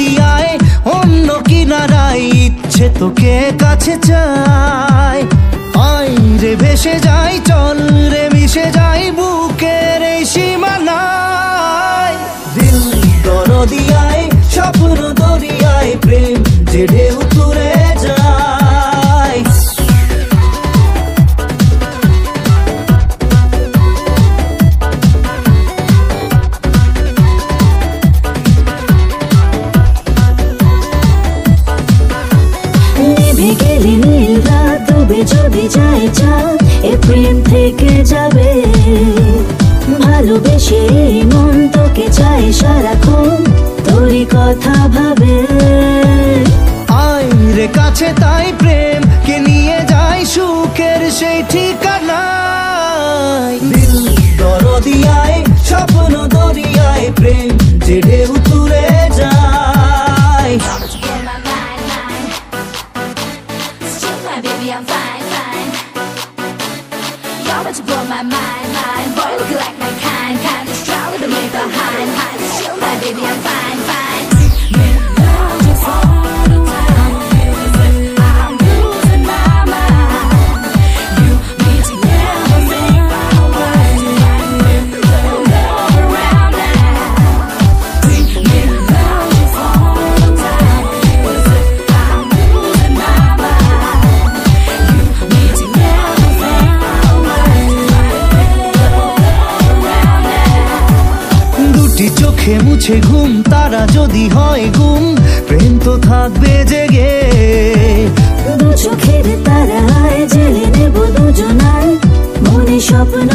নদিয়ায় অন্য কিনারায় ইচ্ছে তোকে কাছে চাই। আই রে ভেসে যাই, চল রে মিশে যাই বুকের এই সীমানায়। দিল নদিয়ায় স্বপ্ন দরিয়ায় প্রেম যে ঢেউ তুলে যায়। নেভে গেলে নীল রাত, ডুবে যদি যায় চাঁদ, এ প্রেম থেকে যাবে। ভালোবেসে মন তোকে চায় সারাক্ষণ, তোরই কথা ভাবে। আই রে কাছে তাই প্রেম কে নিয়ে যায় সুখের সেই ঠিকানায়। দিল দরদিয়ায় স্বপ্ন দরিয়ায় প্রেম যে ঢেউ তুলে যায়। Baby, I'm fine, fine. You're about to blow my mind, mind. Boy, looking like my kind, kind of strong with the way behind, hide. Still, my baby, I'm fine, fine. Love you all the time. I'm losing my mind. You need to never make my mind. Little love around now. We need love you all the time. I'm losing my mind. দুটি চোখে মুছে ঘুম, তারা যদি হয় গুম, প্রেম তো থাকবে জেগে। দু চোখের তারায় জেলে নেব দুজনায়, মনে স্বপ্ন